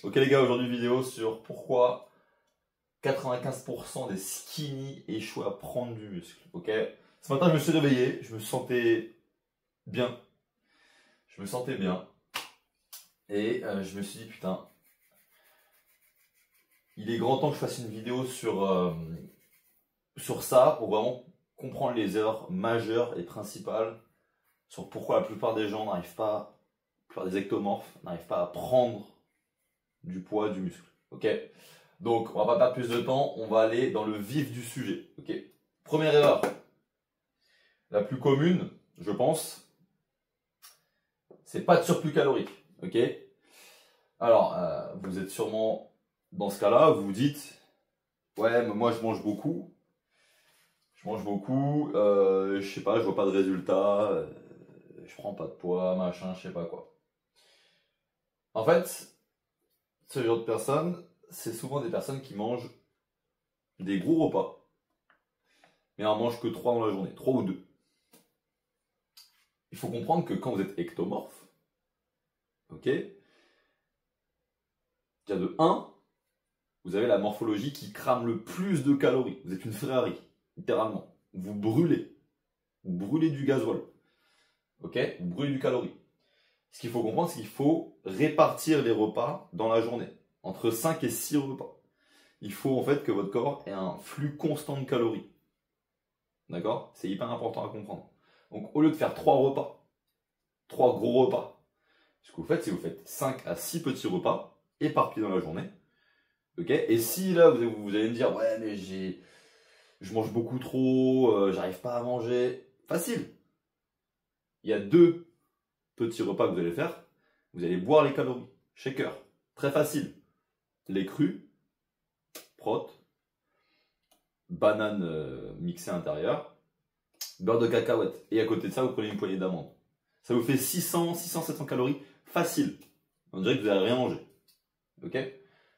Ok les gars, aujourd'hui vidéo sur pourquoi 95% des skinny échouent à prendre du muscle. Ok. Ce matin je me suis réveillé, je me sentais bien. Je me sentais bien. Et je me suis dit putain, il est grand temps que je fasse une vidéo sur ça pour vraiment comprendre les erreurs majeures et principales sur pourquoi la plupart des gens n'arrivent pas, la plupart des ectomorphes n'arrivent pas à prendre du poids, du muscle. Ok. Donc, on va pas perdre plus de temps, on va aller dans le vif du sujet. Ok. Première erreur, la plus commune, je pense, c'est pas de surplus calorique. Ok. Alors, vous êtes sûrement dans ce cas-là, vous vous dites, ouais, mais moi je mange beaucoup. Je sais pas, je vois pas de résultat, je prends pas de poids, machin, je sais pas quoi. En fait, ce genre de personnes, c'est souvent des personnes qui mangent des gros repas, mais en mangent que 3 dans la journée, 3 ou 2. Il faut comprendre que quand vous êtes ectomorphe, ok, déjà de 1, vous avez la morphologie qui crame le plus de calories. Vous êtes une Ferrari, littéralement. Vous brûlez du gasoil, ok, vous brûlez du calorie. Ce qu'il faut comprendre, c'est qu'il faut répartir les repas dans la journée, entre 5 et 6 repas. Il faut en fait que votre corps ait un flux constant de calories. D'accord? C'est hyper important à comprendre. Donc au lieu de faire 3 repas, 3 gros repas, ce que vous faites, c'est que vous faites 5 à 6 petits repas éparpillés dans la journée. Ok? Et si là, vous allez me dire, ouais, mais je mange beaucoup trop, j'arrive pas à manger. Facile. Il y a 2 petits repas que vous allez faire. Vous allez boire les calories. Shaker. Très facile. Les crus, prot, banane mixée à l'intérieur, beurre de cacahuète. Et à côté de ça, vous prenez une poignée d'amandes. Ça vous fait 700 calories facile. On dirait que vous n'avez rien mangé. Ok?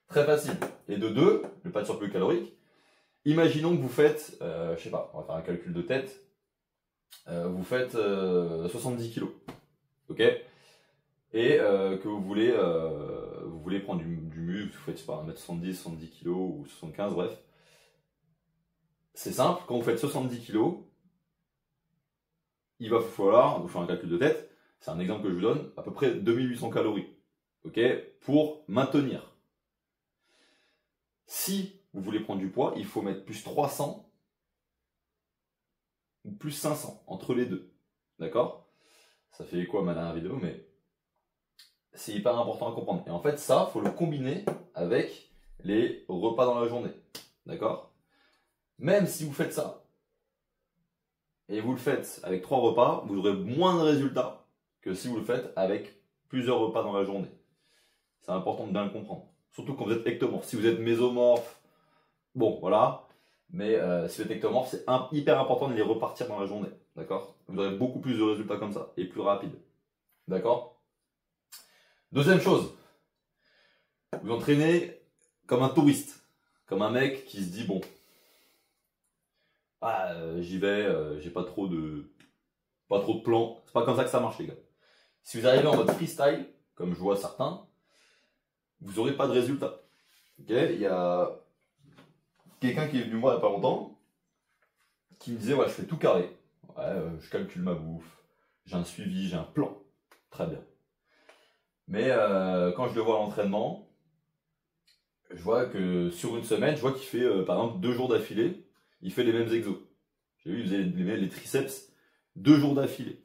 Très facile. Et de 2, le pas de surplus calorique. Imaginons que vous faites, je sais pas, on va faire un calcul de tête. Vous faites 70 kilos. Ok? Et que vous voulez prendre du muscle, vous faites, je sais pas, 1m70, 70 kg ou 75, bref. C'est simple, quand vous faites 70 kg, il va falloir, vous faire un calcul de tête, c'est un exemple que je vous donne, à peu près 2800 calories, ok, pour maintenir. Si vous voulez prendre du poids, il faut mettre plus 300 ou plus 500, entre les deux, d'accord? Ça fait quoi ma dernière vidéo, mais c'est hyper important à comprendre. Et en fait, ça, il faut le combiner avec les repas dans la journée, d'accord? Même si vous faites ça, et vous le faites avec 3 repas, vous aurez moins de résultats que si vous le faites avec plusieurs repas dans la journée. C'est important de bien le comprendre. Surtout quand vous êtes ectomorphe. Si vous êtes mésomorphe, bon, voilà. Mais si vous êtes ectomorphe, c'est hyper important de les repartir dans la journée. D'accord? Vous aurez beaucoup plus de résultats comme ça, et plus rapides. D'accord? Deuxième chose, vous entraînez comme un touriste. Comme un mec qui se dit, bon, j'y vais, j'ai pas trop de plan. C'est pas comme ça que ça marche, les gars. Si vous arrivez en mode freestyle, comme je vois certains, vous n'aurez pas de résultat. Ok? Il y a quelqu'un qui est venu me voir il n'y a pas longtemps, qui me disait, ouais, je fais tout carré. Ouais, je calcule ma bouffe, j'ai un suivi, j'ai un plan. Très bien. Mais quand je le vois à l'entraînement, je vois que sur une semaine, je vois qu'il fait, par exemple, 2 jours d'affilée, il fait les mêmes exos. J'ai vu, il faisait les triceps 2 jours d'affilée.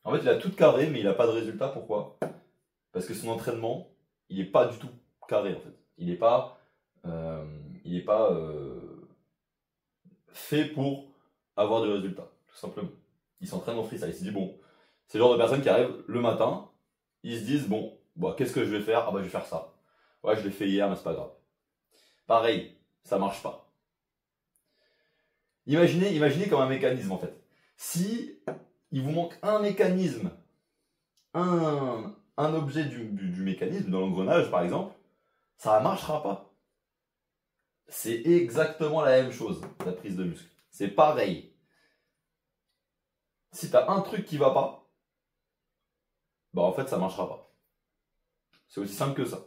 En fait, il a tout carré, mais il n'a pas de résultat. Pourquoi? Parce que son entraînement, il n'est pas du tout carré, en fait. Il n'est pas, fait pour avoir du résultat, tout simplement. Il s'entraîne en freestyle. Il se dit, bon, c'est le genre de personnes qui arrivent le matin, ils se disent, bon, qu'est-ce que je vais faire? Ah bah, je vais faire ça. Ouais, je l'ai fait hier, mais c'est pas grave. Pareil, ça marche pas. Imaginez comme un mécanisme, en fait. Si il vous manque un mécanisme, un objet du mécanisme, dans l'engrenage par exemple, ça ne marchera pas. C'est exactement la même chose, la prise de muscle. C'est pareil. Si tu as un truc qui va pas, bah en fait ça ne marchera pas. C'est aussi simple que ça.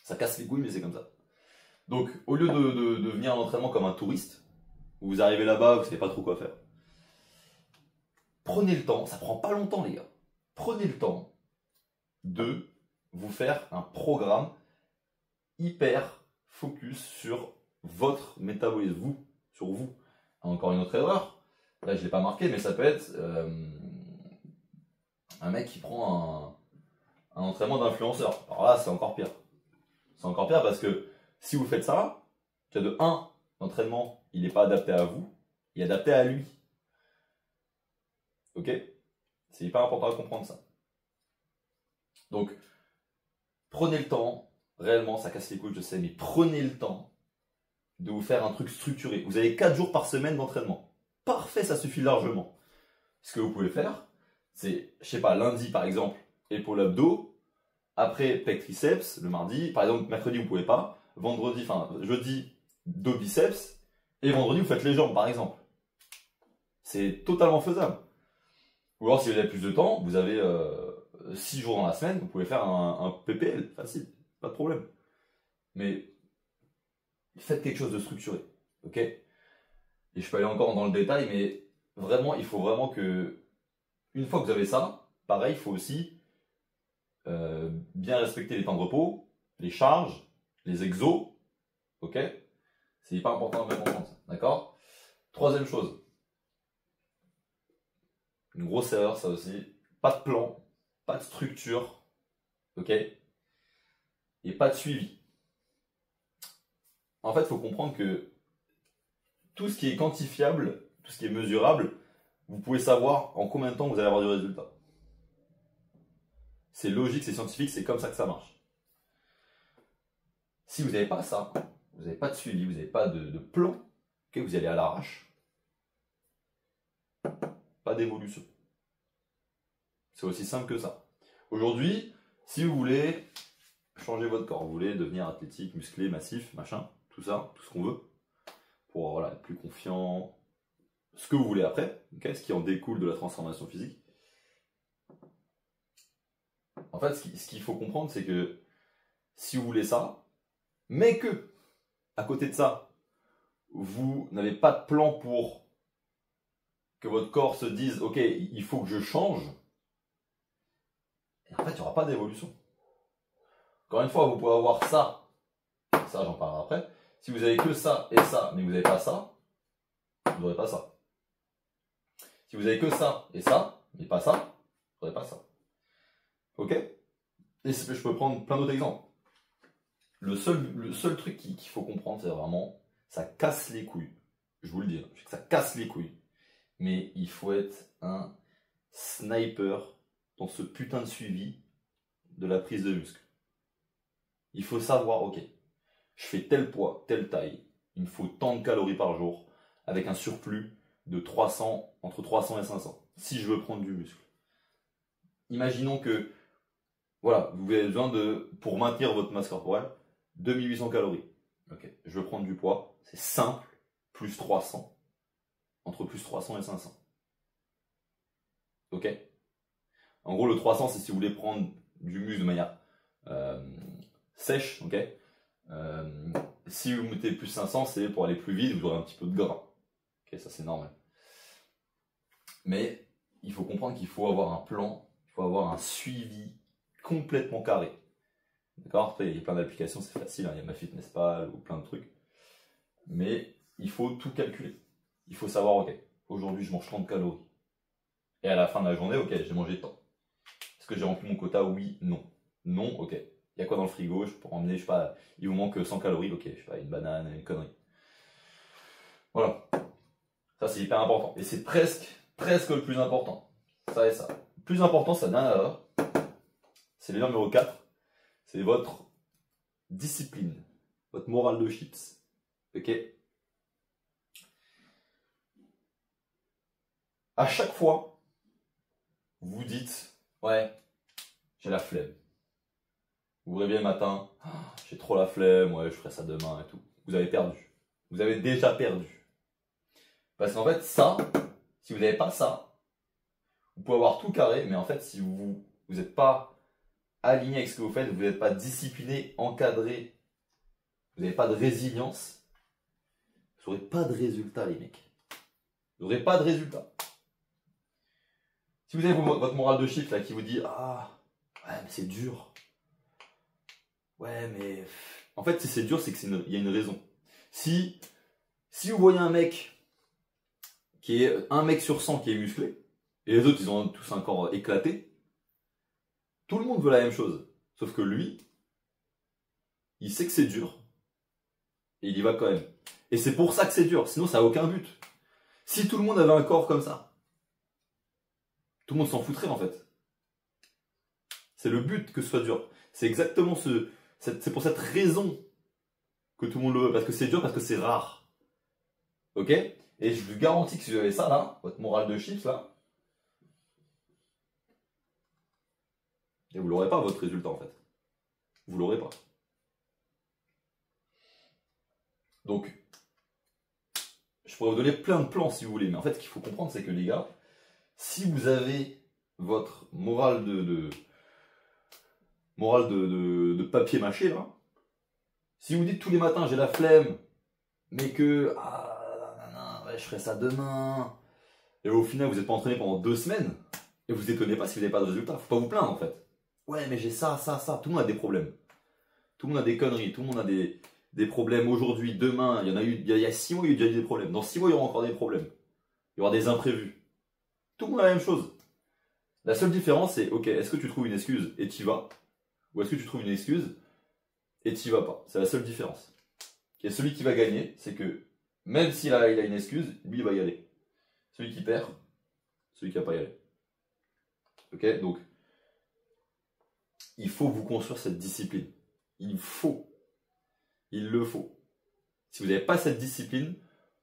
Ça casse les couilles, mais c'est comme ça. Donc, au lieu de venir à l'entraînement comme un touriste, vous arrivez là-bas, vous ne savez pas trop quoi faire. Prenez le temps, ça prend pas longtemps les gars. Prenez le temps de vous faire un programme hyper focus sur votre métabolisme, sur vous. Encore une autre erreur, là je ne l'ai pas marqué, mais ça peut être un mec qui prend un entraînement d'influenceur. Alors là, c'est encore pire. C'est encore pire parce que si vous faites ça, de 1, l'entraînement, il n'est pas adapté à vous, il est adapté à lui. Ok? C'est hyper important à comprendre ça. Donc, prenez le temps, réellement, ça casse les couilles, je sais, mais prenez le temps de vous faire un truc structuré. Vous avez 4 jours par semaine d'entraînement. Parfait, ça suffit largement. Ce que vous pouvez faire, c'est, je sais pas, lundi par exemple, épaule abdos, après pec triceps, le mardi, par exemple, mercredi vous pouvez pas, vendredi, enfin jeudi, dos biceps, et vendredi vous faites les jambes par exemple. C'est totalement faisable. Ou alors si vous avez plus de temps, vous avez 6 jours dans la semaine, vous pouvez faire un PPL, facile, pas de problème. Mais faites quelque chose de structuré, ok? Et je peux aller encore dans le détail, mais vraiment, il faut vraiment que, une fois que vous avez ça, pareil, il faut aussi bien respecter les temps de repos, les charges, les exos, ok? C'est hyper important de bien comprendre ça, d'accord? Troisième chose, une grosse erreur, ça aussi, pas de plan, pas de structure, ok? Et pas de suivi. En fait, il faut comprendre que tout ce qui est quantifiable, tout ce qui est mesurable, vous pouvez savoir en combien de temps vous allez avoir du résultat. C'est logique, c'est scientifique, c'est comme ça que ça marche. Si vous n'avez pas ça, vous n'avez pas de suivi, vous n'avez pas de plan, okay, vous y allez à l'arrache, pas d'évolution. C'est aussi simple que ça. Aujourd'hui, si vous voulez changer votre corps, vous voulez devenir athlétique, musclé, massif, machin, tout ça, tout ce qu'on veut, pour voilà, être plus confiant, ce que vous voulez après, okay, ce qui en découle de la transformation physique. En fait, ce qu'il faut comprendre, c'est que si vous voulez ça, mais que, à côté de ça, vous n'avez pas de plan pour que votre corps se dise « Ok, il faut que je change », et en fait, il n'y aura pas d'évolution. Encore une fois, vous pouvez avoir ça, j'en parlerai après. Si vous avez que ça et ça, mais vous n'avez pas ça, vous n'aurez pas ça. Si vous avez que ça et ça, mais pas ça, vous n'aurez pas ça. Ok? Et je peux prendre plein d'autres exemples. Le seul truc qu'il faut comprendre, c'est vraiment, ça casse les couilles. Je vous le dis, ça casse les couilles. Mais il faut être un sniper dans ce putain de suivi de la prise de muscle. Il faut savoir, ok, je fais tel poids, telle taille, il me faut tant de calories par jour, avec un surplus de 300, entre 300 et 500, si je veux prendre du muscle. Imaginons que, voilà, vous avez besoin de, pour maintenir votre masse corporelle, 2800 calories. Ok, je veux prendre du poids, c'est simple, plus 300, entre plus 300 et 500. Ok? En gros, le 300, c'est si vous voulez prendre du muscle de manière sèche, ok? Si vous mettez plus 500, c'est pour aller plus vite, vous aurez un petit peu de gras. Ok, ça c'est normal. Mais il faut comprendre qu'il faut avoir un plan, il faut avoir un suivi complètement carré. D'accord? Après, il y a plein d'applications, c'est facile, hein, il y a MyFitnessPal ou plein de trucs. Mais il faut tout calculer. Il faut savoir, ok, aujourd'hui je mange 30 calories. Et à la fin de la journée, ok, j'ai mangé tant. Est-ce que j'ai rempli mon quota? Oui, non. Non, ok. Il y a quoi dans le frigo? Je peux emmener, je sais pas, il vous manque 100 calories, ok, je sais pas, une banane, une connerie. Voilà. Ça, c'est hyper important. Et c'est presque le plus important. Ça et ça. Le plus important, c'est la dernière erreur. C'est l'erreur numéro 4. C'est votre discipline. Votre morale de chips. Ok? À chaque fois, vous dites, ouais, j'ai la flemme. Vous vous réveillez le matin, j'ai trop la flemme, ouais, je ferai ça demain et tout. Vous avez perdu. Vous avez déjà perdu. Parce qu'en fait, ça, si vous n'avez pas ça, vous pouvez avoir tout carré, mais en fait, si vous n'êtes pas aligné avec ce que vous faites, vous n'êtes pas discipliné, encadré, vous n'avez pas de résilience, vous n'aurez pas de résultat, les mecs. Vous n'aurez pas de résultat. Si vous avez votre morale de chiffre là qui vous dit ah ouais mais c'est dur. Ouais mais en fait si c'est dur c'est qu'il y a une raison. Si vous voyez un mec qui est un mec sur 100 qui est musclé et les autres ils ont tous un corps éclaté, tout le monde veut la même chose. Sauf que lui, il sait que c'est dur et il y va quand même. Et c'est pour ça que c'est dur. Sinon ça n'a aucun but. Si tout le monde avait un corps comme ça, tout le monde s'en foutrait en fait. C'est le but que ce soit dur. C'est exactement c'est pour cette raison que tout le monde le veut. Parce que c'est dur, parce que c'est rare. Ok? Et je vous garantis que si vous avez ça là, votre morale de chips là, et vous l'aurez pas votre résultat en fait. Vous l'aurez pas. Donc, je pourrais vous donner plein de plans si vous voulez. Mais en fait, ce qu'il faut comprendre, c'est que les gars, si vous avez votre morale de papier mâché là, si vous dites tous les matins j'ai la flemme, mais que ouais, je ferai ça demain, et au final vous n'êtes pas entraîné pendant 2 semaines, et vous étonnez pas si vous n'avez pas de résultat, faut pas vous plaindre en fait. Ouais mais j'ai ça, tout le monde a des problèmes. Tout le monde a des conneries, tout le monde a des problèmes aujourd'hui, demain, il y a 6 mois il y a déjà eu des problèmes, dans 6 mois il y aura encore des problèmes, il y aura des imprévus. Tout le monde a la même chose. La seule différence c'est, ok, est-ce que tu trouves une excuse et t'y vas, ou est-ce que tu trouves une excuse et t'y vas pas. C'est la seule différence. Et celui qui va gagner, c'est que même s'il a une excuse, lui il va y aller. Celui qui perd, celui qui va pas y aller. Ok, donc il faut vous construire cette discipline. Il le faut. Si vous n'avez pas cette discipline,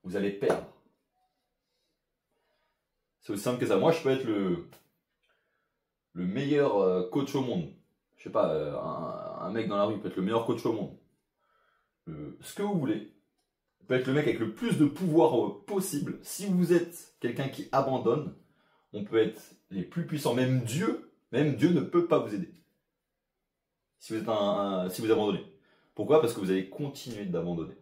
vous allez perdre. C'est aussi simple que ça. Moi, je peux être le meilleur coach au monde. Je sais pas, un mec dans la rue peut être le meilleur coach au monde. Ce que vous voulez. Peut être le mec avec le plus de pouvoir possible. Si vous êtes quelqu'un qui abandonne, on peut être les plus puissants. Même Dieu ne peut pas vous aider. Si vous êtes si vous abandonnez. Pourquoi? Parce que vous allez continuer d'abandonner.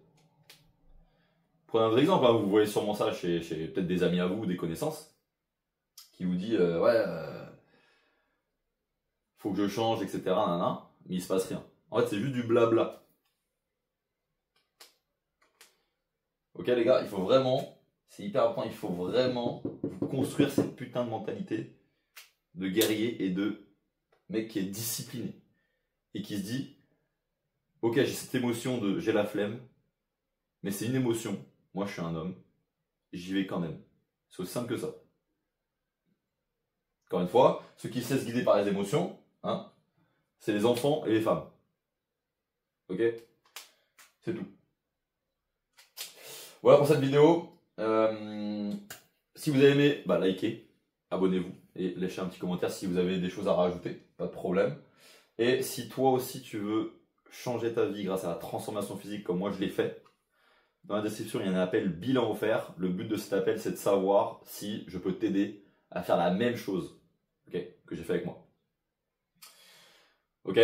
Prenez un vrai exemple, hein, vous voyez sûrement ça chez peut-être des amis à vous, des connaissances, qui vous dit faut que je change, etc. Nanana, mais il se passe rien. En fait, c'est juste du blabla. Ok les gars, il faut vraiment, c'est hyper important, il faut vraiment construire cette putain de mentalité de guerrier et de mec qui est discipliné et qui se dit ok j'ai cette émotion de j'ai la flemme, mais c'est une émotion, moi je suis un homme, j'y vais quand même. C'est aussi simple que ça. Encore une fois, ceux qui se laissent guider par les émotions, hein, c'est les enfants et les femmes. Ok? C'est tout. Voilà pour cette vidéo. Si vous avez aimé, bah likez, abonnez-vous et laissez un petit commentaire si vous avez des choses à rajouter, pas de problème. Et si toi aussi tu veux changer ta vie grâce à la transformation physique comme moi je l'ai fait, dans la description il y a un appel bilan offert. Le but de cet appel c'est de savoir si je peux t'aider à faire la même chose, okay, que j'ai fait avec moi. Ok?